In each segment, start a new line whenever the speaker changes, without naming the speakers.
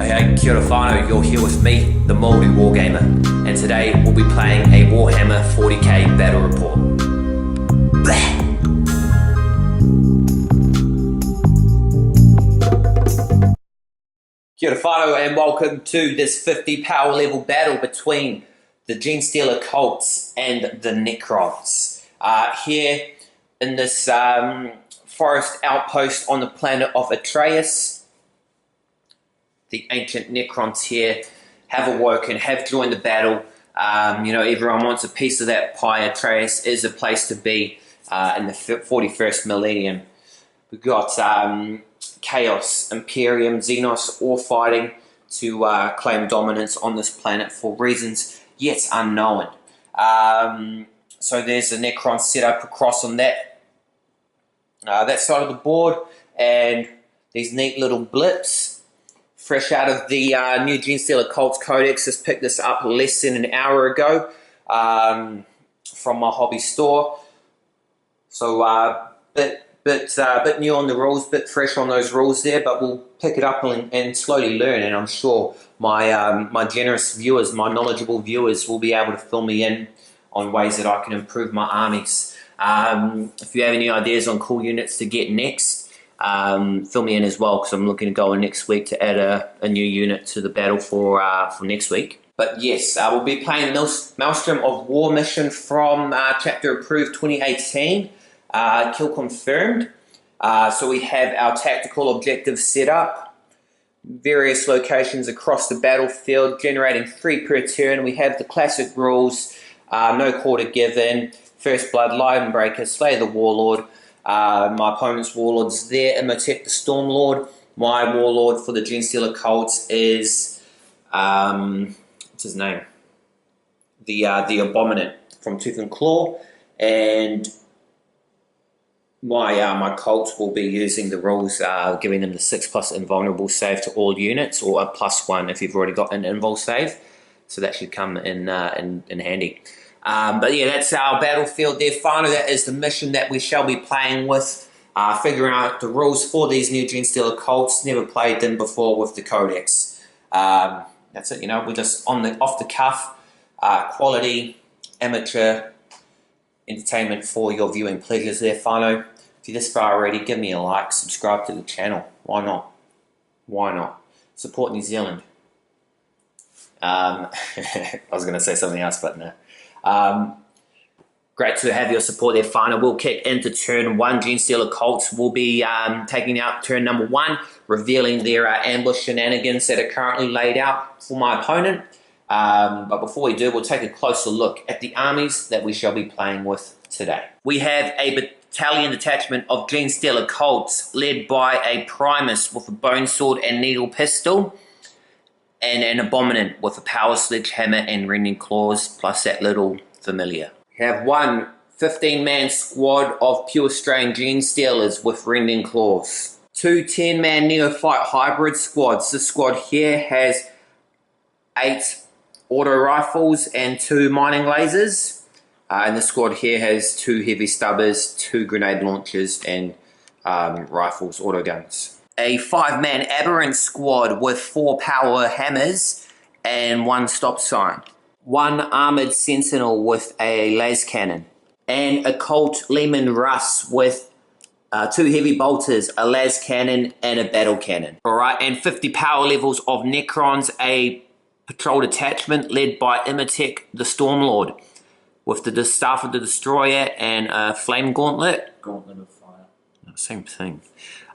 Hey, kia ora whanau, you're here with me, the maoriwargamer, and today we'll be playing a Warhammer 40K battle report. Blah. Kia ora whanau and welcome to this 50 power level battle between the Genestealer Cults and the Necrons. Here in this forest outpost on the planet of Atreus. The ancient Necrons here have awoken, have joined the battle. You know, everyone wants a piece of that pie. Atreus is a place to be in the 41st millennium. We've got Chaos, Imperium, Xenos all fighting to claim dominance on this planet for reasons yet unknown. So there's a Necron set up across on that side of the board, and these neat little blips. Fresh out of the new Genestealer Cults codex, just picked this up less than an hour ago from my hobby store. So bit new on the rules, bit fresh on those rules there, but we'll pick it up and slowly learn. And I'm sure my generous viewers, my knowledgeable viewers, will be able to fill me in on ways that I can improve my armies. If you have any ideas on cool units to get next, fill me in as well, because I'm looking to go in next week to add a new unit to the battle for next week. But yes, we'll be playing Maelstrom of War mission from chapter approved 2018, kill confirmed. So we have our tactical objectives set up, various locations across the battlefield, generating 3 per turn. We have the classic rules, no quarter given, first blood, lion breaker, slay the warlord. My opponent's warlord's there, Imotekh the Stormlord. My warlord for the Genestealer Cults is, what's his name? The Abominant from Tooth and Claw. And my cults will be using the rules, giving them the 6+ invulnerable save to all units, or a +1 if you've already got an invul save. So that should come in handy. But yeah, that's our battlefield there. Finally, that is the mission that we shall be playing with, figuring out the rules for these new Genestealer Cults. Never played them before with the codex. That's it, you know, we're just off the cuff, quality, amateur entertainment for your viewing pleasures there, whanau. If you're this far already, give me a like, subscribe to the channel. Why not? Why not? Support New Zealand. I was going to say something else, but no. Great to have your support there, whanau. We'll kick into turn 1. Genestealer Cults will be taking out turn number 1, revealing their ambush shenanigans that are currently laid out for my opponent. But before we do, we'll take a closer look at the armies that we shall be playing with today. We have a battalion detachment of Genestealer Cults led by a Primus with a bone sword and needle pistol, and an Abominant with a power sledgehammer and rending claws, plus that little familiar. We have one 15-man squad of pure strain Genestealers with rending claws. 2 10-man neophyte hybrid squads. This squad here has 8 auto rifles and 2 mining lasers. And the squad here has 2 heavy stubbers, 2 grenade launchers, and rifles, auto guns. A 5-man aberrant squad with 4 power hammers and 1 stop sign. 1 armored sentinel with a las cannon. And a Colt Lehman Russ with 2 heavy bolters, a las cannon, and a battle cannon. Alright, and 50 power levels of Necrons, a patrol detachment led by Imotekh the Stormlord with the Staff of the Destroyer and a flame gauntlet. Gauntlet of fire. Same thing.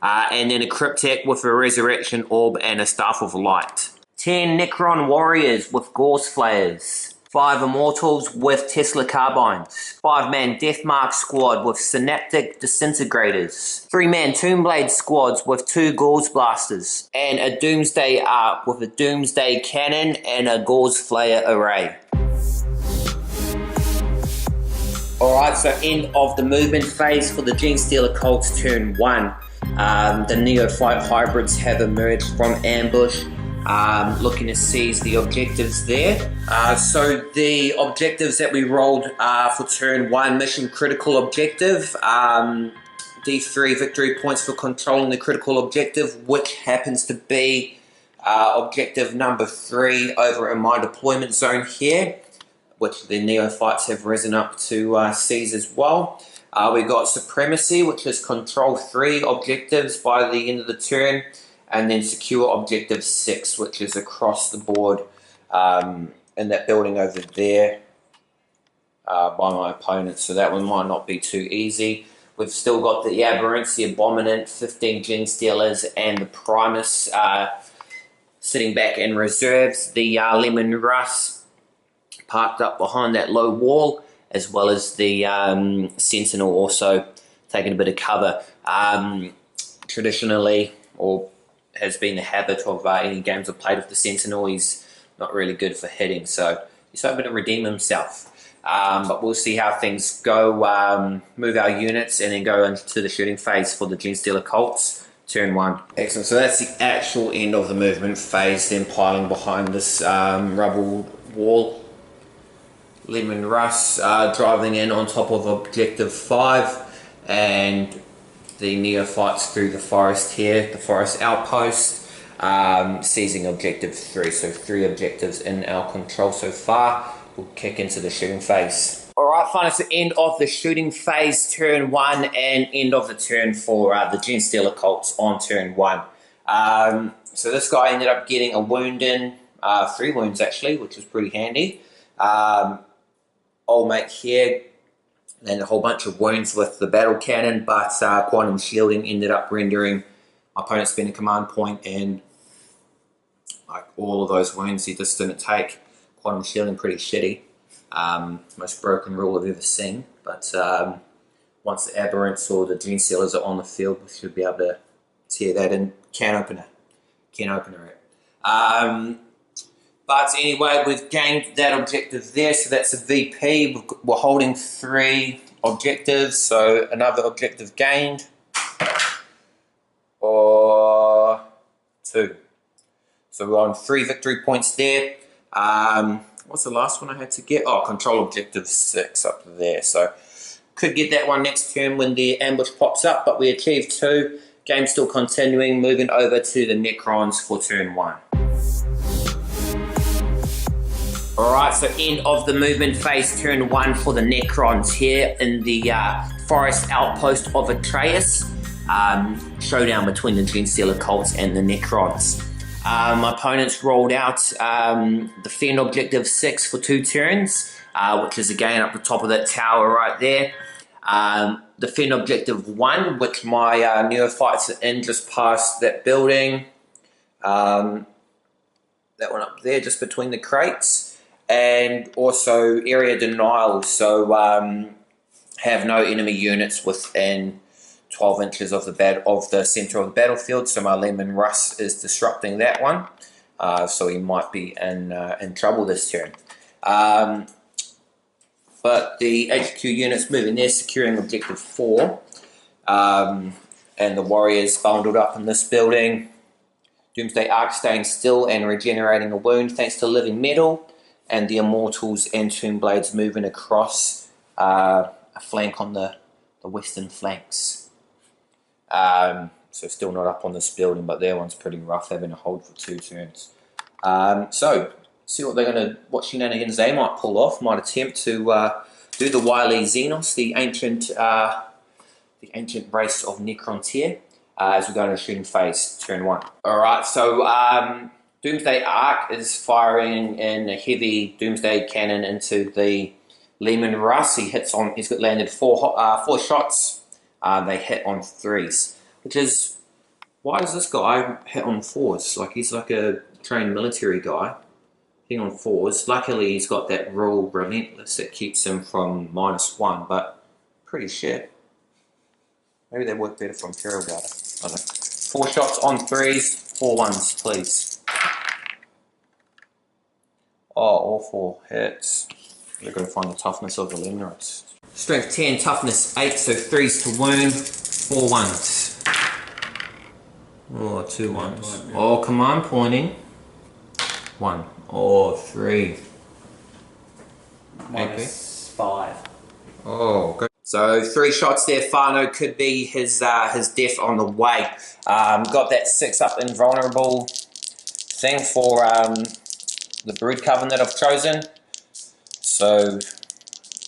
And then a Cryptek with a Resurrection Orb and a Staff of Light. 10 Necron Warriors with Gorse Flayers. 5 Immortals with Tesla Carbines. 5-man Deathmark Squad with Synaptic Disintegrators. 3-man Tombblade Squads with 2 Gauze Blasters. And a Doomsday Arc with a Doomsday Cannon and a Gauze Flayer array. Alright, so end of the movement phase for the Genestealer Cults turn 1. The neophyte hybrids have emerged from ambush, looking to seize the objectives there. So the objectives that we rolled for turn 1, mission critical objective, D3 victory points for controlling the critical objective, which happens to be Objective number 3 over in my deployment zone here, which the neophytes have risen up to seize as well. We got supremacy, which is control 3 objectives by the end of the turn, and then secure objective 6, which is across the board in that building over there by my opponent. So that one might not be too easy. We've still got the Aberrants, the Abominant, 15 Genestealers, and the Primus sitting back in reserves. The Lemon Russ parked up behind that low wall, as well as the Sentinel also taking a bit of cover. Traditionally, or has been the habit of any games I've played with the Sentinel, he's not really good for hitting, so he's hoping to redeem himself. But we'll see how things go, move our units, and then go into the shooting phase for the Genestealer Cults, turn 1. Excellent, so that's the actual end of the movement phase, then piling behind this rubble wall. Lemon Russ driving in on top of objective 5, and the neophytes through the forest here, the forest outpost, seizing objective 3. So 3 objectives in our control so far. We'll kick into the shooting phase. Alright, fine, it's the end of the shooting phase, turn 1, and end of the turn for the Genestealer Cults on turn 1. So this guy ended up getting a wound in, 3 wounds actually, which was pretty handy. Old mate here, and a whole bunch of wounds with the battle cannon, but quantum shielding ended up rendering my opponent spend a command point, and like all of those wounds he just didn't take. Quantum shielding pretty shitty. Most broken rule I've ever seen, but once the Aberrants or the Genestealers are on the field, we should be able to tear that in. Can opener it. But anyway, we've gained that objective there, so that's a VP. We're holding 3 objectives, so another objective gained, or 2. So we're on 3 victory points there. What's the last one I had to get? Oh, control objective 6 up there. So could get that one next turn when the ambush pops up, but we achieved 2. Game still continuing, moving over to the Necrons for turn 1. Alright, so end of the movement phase, turn 1 for the Necrons here in the forest outpost of Atreus. Showdown between the Genestealer Cults and the Necrons. My opponents rolled out defend objective 6 for 2 turns, which is again up the top of that tower right there. Defend objective 1, which my neophytes are in just past that building. That one up there, just between the crates. And also area denial, so have no enemy units within 12 inches of the center of the battlefield. So my Lemon Russ is disrupting that one, so he might be in trouble this turn. But the HQ units moving there, securing objective 4, and the warriors bundled up in this building. Doomsday Ark staying still and regenerating a wound thanks to living metal. And the Immortals and Tombblades moving across a flank on the western flanks. So still not up on this building, but their one's pretty rough, having to hold for 2 turns. So see what shenanigans they might pull off. Might attempt to do the wily Xenos, the ancient race of Necrons here, as we go into the shooting phase, turn 1. All right, so. Doomsday Ark is firing in a heavy Doomsday cannon into the Lemon Russ. He's got landed 4 shots. They hit on 3s, which is, why does this guy hit on 4s? Like, he's like a trained military guy hitting on 4s. Luckily, he's got that rule Relentless that keeps him from -1, but pretty shit. Maybe they work better from Imperial Guard. I don't know. 4 shots on 3s, 4 1s, please. Oh, all 4 hits. We've got to find the toughness of the Lemon Russ. Strength 10, toughness 8, so 3s to wound, 4 1s. Oh, 2 1s. Oh, command pointing. 1. Oh, 3.
-5.
Oh, good. So 3 shots there. whanau could be his death on the way. Got that 6 up invulnerable. thing for the brood coven that I've chosen. So,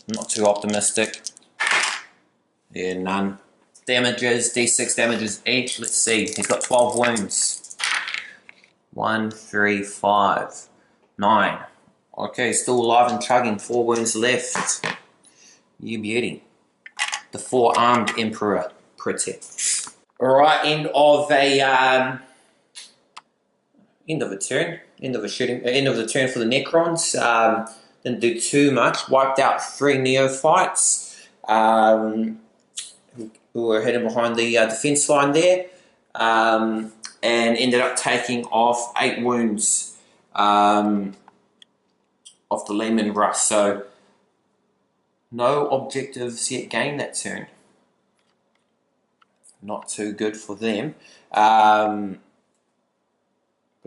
not too optimistic. Yeah, none. Damages, D6 damages each. Let's see, he's got 12 wounds. 1, 3, 5, 9. Okay, still alive and chugging. 4 wounds left. You beauty. The 4-armed Emperor protects. Alright, end of a turn. End of the turn for the Necrons. Didn't do too much. Wiped out 3 neophytes who were hidden behind the defense line there, and ended up taking off 8 wounds off the Lehman Russ. So no objectives yet gained that turn. Not too good for them. But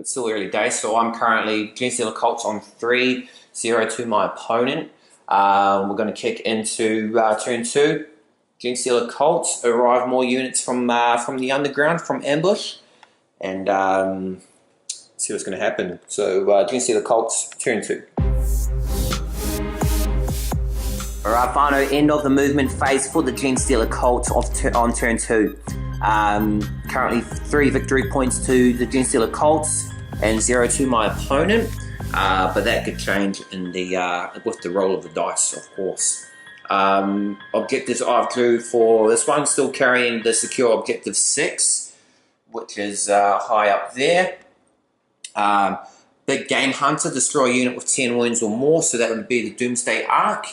still early days. So I'm currently Genestealer Cults on 3, 0 to my opponent. We're going to kick into turn 2. Genestealer Cults arrive more units from the underground, from ambush, and see what's going to happen. So Genestealer Cults, turn 2. Alright, whanau, end of the movement phase for the Genestealer Cults on turn 2. Currently 3 victory points to the Genestealer Cults and 0 to my opponent, but that could change in the with the roll of the dice, of course. Objectives I've drew for this one, still carrying the secure objective 6, which is high up there. Big Game Hunter, destroy a unit with 10 wounds or more, so that would be the Doomsday Arc.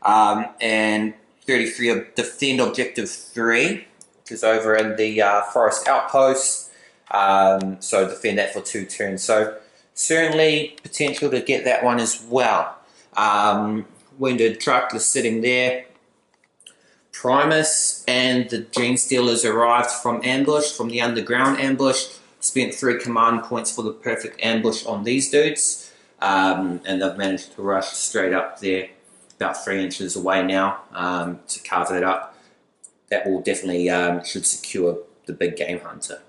And 33 of defend objective 3, which is over in the Forest Outpost. So defend that for 2 turns. So certainly potential to get that one as well. Wounded Truck is sitting there. Primus and the Genestealers arrived from ambush, from the underground ambush. Spent 3 command points for the perfect ambush on these dudes. And they've managed to rush straight up there, about 3 inches away now, to carve that up. That will definitely should secure the Big Game Hunter.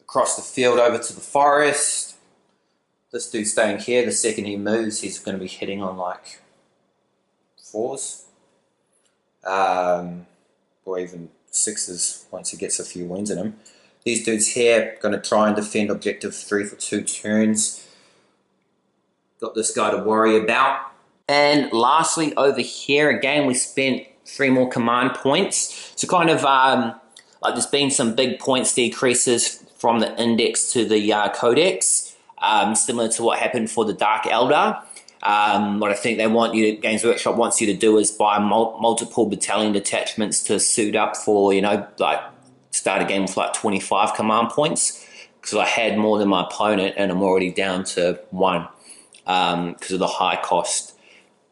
Across the field over to the forest. This dude's staying here. The second he moves, he's going to be hitting on like 4s. Or even 6s once he gets a few wounds in him. These dudes here going to try and defend objective 3 for 2 turns. Got this guy to worry about. And lastly, over here, again, we spent 3 more command points. So kind of like there's been some big points decreases from the index to the codex, similar to what happened for the Dark Eldar. What I think they want you to, Games Workshop wants you to do is buy multiple battalion detachments to suit up for, like start a game with like 25 command points, because I had more than my opponent and I'm already down to 1 because of the high cost.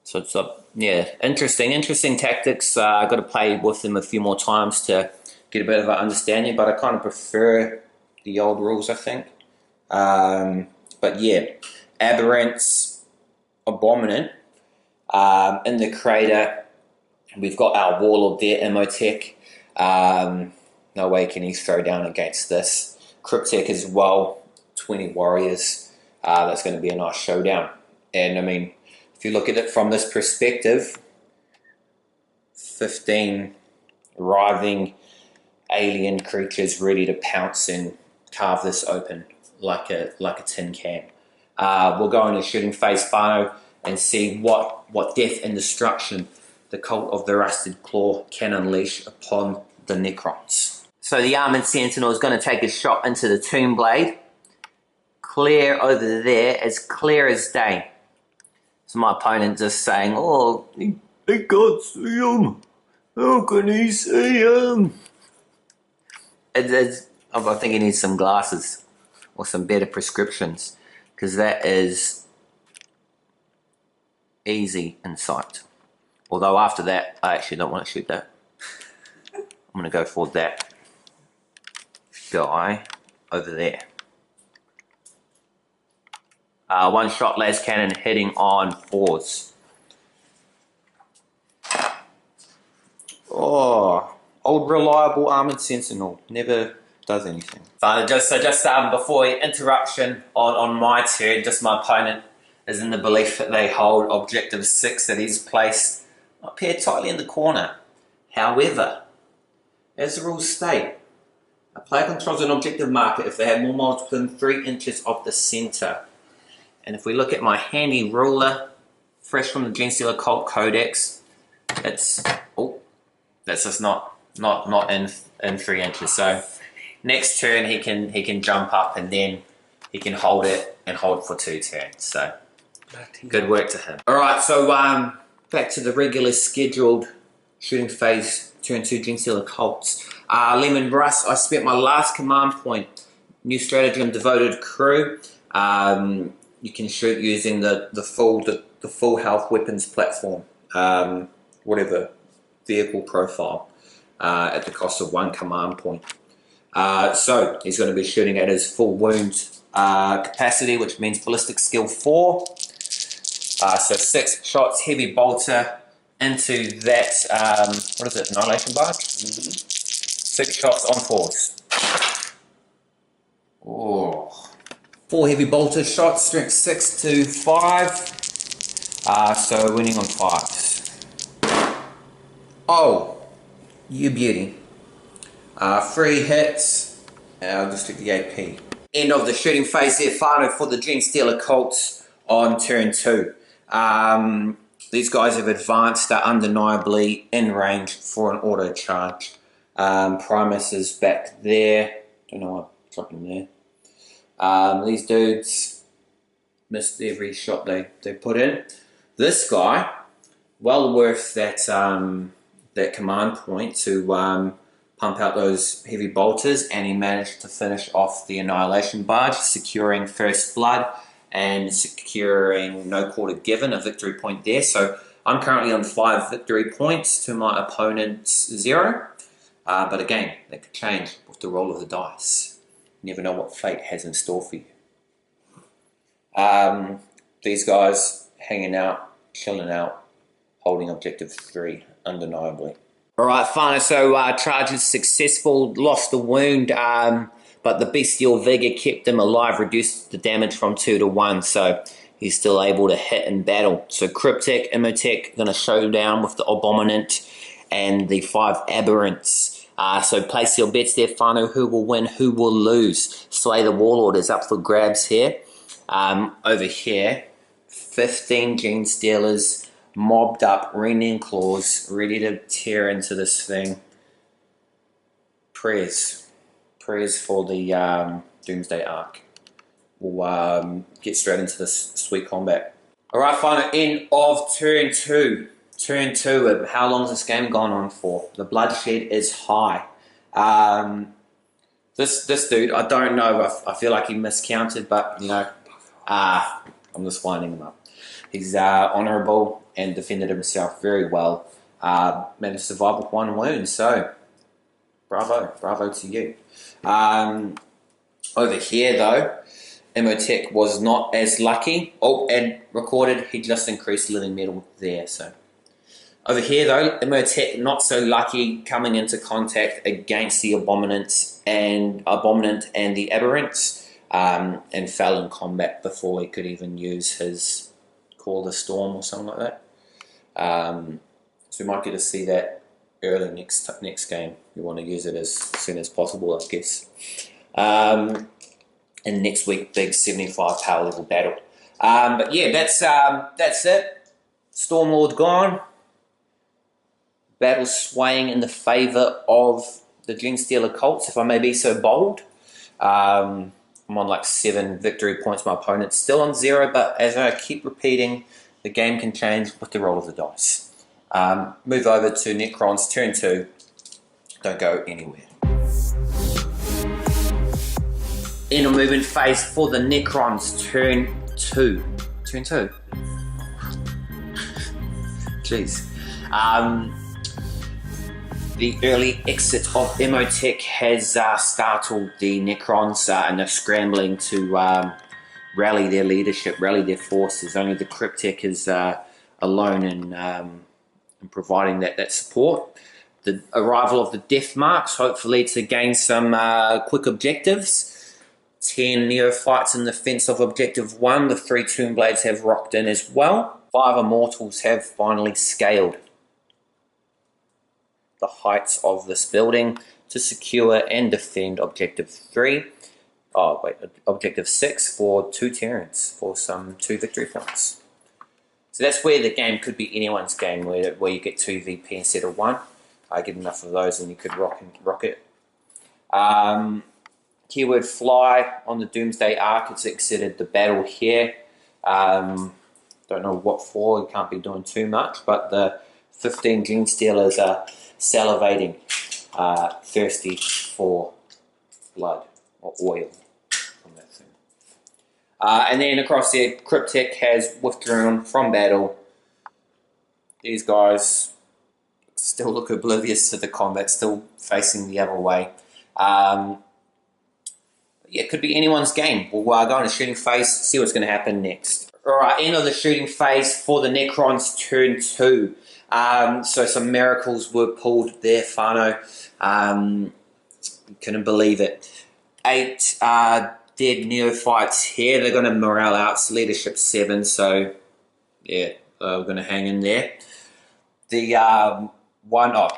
So it's yeah, interesting tactics. I've got to play with them a few more times to get a bit of an understanding, but I kind of prefer the old rules, I think. But yeah, Aberrants, Abominant. In the crater, we've got our Warlord there, Imotekh. No way can he throw down against this. Cryptek as well, 20 warriors. That's going to be a nice showdown. And I mean, if you look at it from this perspective, 15 writhing alien creatures ready to pounce and carve this open like a tin can. We'll go into shooting phase whanau and see what death and destruction the Cult of the Rusted Claw can unleash upon the Necrons. So the Armored Sentinel is going to take a shot into the Tomb Blade. Clear over there, as clear as day. So my opponent just saying, oh, he can't see him. How can he see him? I think he needs some glasses or some better prescriptions, because that is easy in sight. Although after that, I actually don't want to shoot that. I'm going to go for that guy over there. 1-shot las cannon hitting on 4s. Oh, old reliable Armored Sentinel. Don't does anything. So just before interruption on my turn, just my opponent is in the belief that they hold objective 6 that is placed up here tightly in the corner. However, as the rules state, a player controls an objective marker if they have more models within 3 inches of the centre. And if we look at my handy ruler, fresh from the Genestealer Cult codex, that's just not in 3 inches. So next turn he can jump up and then he can hold it and hold for 2 turns. So good work to him. Alright, so back to the regular scheduled shooting phase, turn 2 Genestealer Cults. Lehman Russ, I spent my last command point, new stratagem, devoted crew. You can shoot using the full health weapons platform, whatever vehicle profile, at the cost of 1 command point. So he's going to be shooting at his full wound capacity, which means ballistic skill 4. So 6 shots, heavy bolter into that, what is it, annihilation barge? 6 shots on force. Oh. 4 heavy bolter shots, strength 6 to 5. So winning on 5s. Oh, you beauty. 3 hits. I'll just take the AP. End of the shooting phase there, whanau for the Genestealer Cults on turn 2. These guys have advanced, are undeniably in range for an auto charge. Primus is back there. Don't know why I dropped him there. These dudes missed every shot they put in. This guy, well worth that command point to pump out those heavy bolters, and he managed to finish off the annihilation barge, securing first blood and securing no quarter given, a victory point there. So I'm currently on 5 victory points to my opponent's 0. But again, that could change with the roll of the dice. You never know what fate has in store for you. These guys hanging out, chilling out, holding objective 3, undeniably. Alright, whanau, so charge is successful, lost the wound, but the bestial vigor kept him alive, reduced the damage from 2 to 1, so he's still able to hit in battle. So Cryptic, Imotekh, going to show down with the Abominant and the 5 Aberrants. So place your bets there, whanau. Who will win, who will lose? Slay the Warlord is up for grabs here. Over here, 15 Genestealers mobbed up, ringing claws, ready to tear into this thing. Prayers for the Doomsday Arc. We'll get straight into this sweet combat. Alright, whanau, end of turn 2. Turn 2, how long has this game gone on for? The bloodshed is high. This dude, I don't know, I feel like he miscounted, but you know, I'm just winding him up. He's honourable and defended himself very well. Managed to survive with 1 wound, so bravo to you. Over here though, Imotekh was not as lucky. Oh, and recorded, he just increased living metal there, so. Over here though, Imotekh not so lucky, coming into contact against the Abominant and the Aberrants, and fell in combat before he could even use his Call the Storm or something like that. So we might get to see that early next game. We want to use it as soon as possible, I guess. And next week, big 75 power level battle. But yeah, that's it. Stormlord gone. Battle swaying in the favour of the Genestealer Cults, if I may be so bold. I'm on like 7 victory points. My opponent's still on 0, but as I keep repeating, the game can change with the roll of the dice. Move over to Necrons, turn 2. Don't go anywhere. In a movement phase for the Necrons, turn 2. Turn 2? Jeez. The early exit of Imotekh has startled the Necrons, and they're scrambling to rally their leadership, rally their forces. Only the Cryptic is alone in providing that support. the arrival of the death marks, hopefully to gain some quick objectives. 10 neophytes in defense of objective 1. The 3 tomb blades have rocked in as well. 5 immortals have finally scaled the heights of this building to secure and defend objective 3. Objective 6 for 2 Terrans for some 2 victory points. So that's where the game could be anyone's game, where you get 2 VP instead of 1. I get enough of those and you could rock it. Keyword fly on the Doomsday Ark. It's exited the battle here. Don't know what for, you can't be doing too much, but the 15 Genestealers are salivating, thirsty for blood or oil from that thing. And then across there, Cryptek has withdrawn from battle. These guys still look oblivious to the combat, still facing the other way. Yeah, it could be anyone's game. We'll go in a shooting phase, see what's going to happen next. Alright, end of the shooting phase for the Necrons turn 2. So some miracles were pulled there, whanau. Couldn't believe it. 8 dead neophytes here. They're going to morale out. It's leadership 7, so yeah, we're going to hang in there. The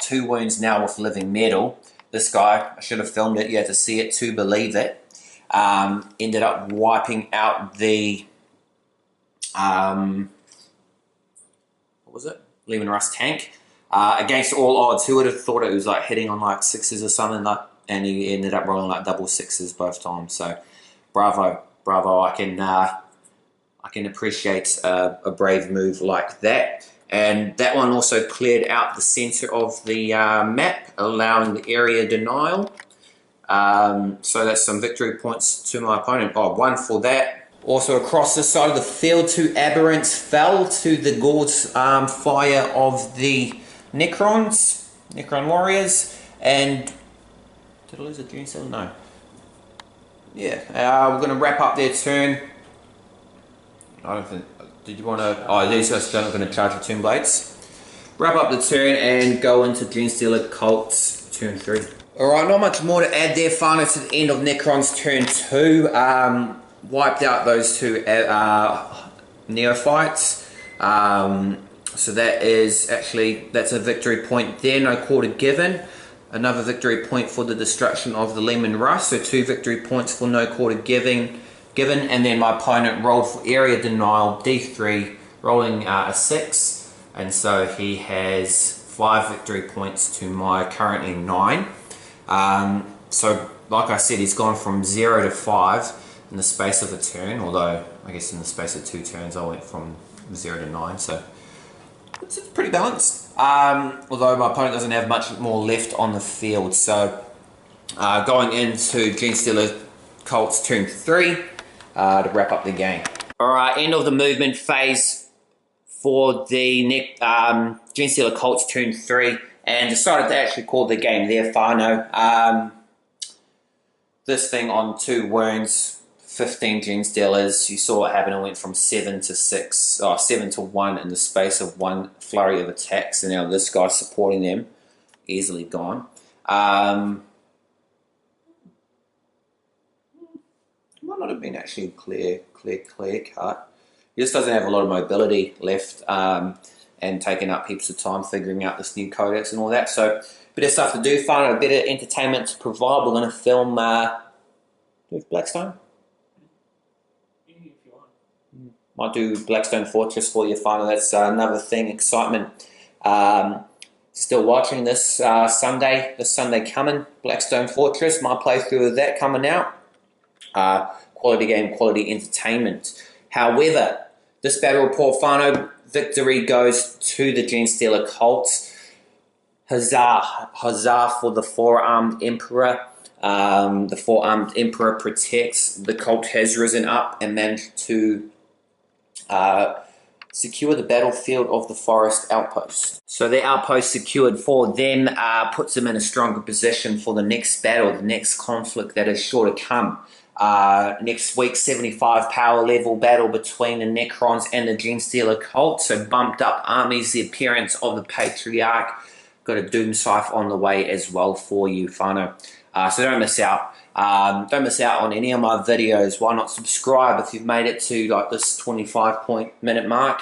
2 wounds now with living metal. This guy, I should have filmed it. You had to see it to believe it. Ended up wiping out the what was it? Lehman Russ tank. Against all odds, who would have thought it was like hitting on like 6s or something, like, and he ended up rolling like double 6s both times. So bravo. I can appreciate a brave move like that. And that one also cleared out the center of the map, allowing the area denial. So that's some victory points to my opponent. 1 for that. Also across the side of the field, 2 aberrants fell to the Gaunt's fire of the Necron warriors. And did I lose a Genestealer? No. Yeah, we're going to wrap up their turn. I don't think. Did you want to? Oh, these guys are going to charge the tomb blades. Wrap up the turn and go into Genestealer Cults turn 3. Alright, not much more to add there. Finally to the end of Necron's turn 2. Wiped out those 2 neophytes. So that's a victory point there, no quarter given. Another victory point for the destruction of the Lehman Russ, so 2 victory points for no quarter given. And then my opponent rolled for area denial, D3, rolling a 6. And so he has 5 victory points to my currently 9. So like I said, he's gone from 0 to 5 in the space of a turn, although I guess in the space of 2 turns I went from 0 to 9, so it's pretty balanced. Although my opponent doesn't have much more left on the field. So going into Genestealer Cults turn 3 to wrap up the game. Alright, end of the movement phase for the Genestealer Cults turn 3, and decided to actually call the game there, whanau. This thing on 2 wounds, 15 Genestealers, you saw what happened. It went from 7 to 6, 7 to 1 in the space of 1 flurry of attacks, and now this guy supporting them, easily gone. Might not have been actually clear cut. He just doesn't have a lot of mobility left, and taking up heaps of time figuring out this new codex and all that. So, bit of stuff to do, fun, a bit of entertainment to provide. We're going to film Blackstone. Might do Blackstone Fortress for you, final. That's another thing, excitement. Still watching this Sunday coming, Blackstone Fortress, my playthrough of that coming out. Quality game, quality entertainment. However, this battle report, whanau, victory goes to the Genestealer Cults. Huzzah for the 4-armed Emperor. The 4-armed Emperor protects. The cult has risen up and managed to secure the battlefield of the forest outpost. So their outpost secured for them puts them in a stronger position for the next battle, the next conflict that is sure to come. Next week, 75 power level battle between the Necrons and the Genestealer Cults. So bumped up armies, the appearance of the Patriarch, Got a Doom Scythe on the way as well for you, whanau. So don't miss out. Don't miss out on any of my videos. Why not subscribe if you've made it to like this 25-minute mark?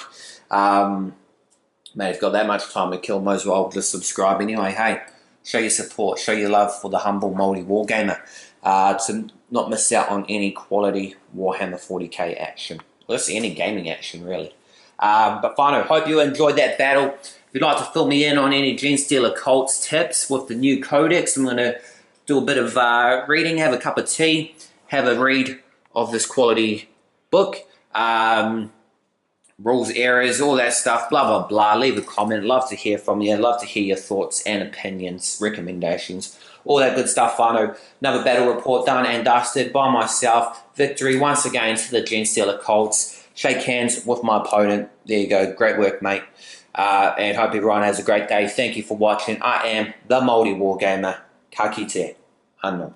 Mate, if you've got that much time to kill, might as well just subscribe anyway. Hey, show your support, show your love for the humble Māori wargamer, to not miss out on any quality Warhammer 40K action. Well, just any gaming action, really. But whanau, hope you enjoyed that battle. If you'd like to fill me in on any Genestealer Cults tips with the new codex, I'm going to do a bit of reading, have a cup of tea, have a read of this quality book. Rules, errors, all that stuff, blah, blah, blah. Leave a comment. Love to hear from you. Love to hear your thoughts and opinions, recommendations, all that good stuff, whanau. Another battle report done and dusted by myself. Victory once again for the Genestealer Cults. Shake hands with my opponent. There you go. Great work, mate. And hope everyone has a great day. Thank you for watching. I am the Māori wargamer. Ka kite. Anō.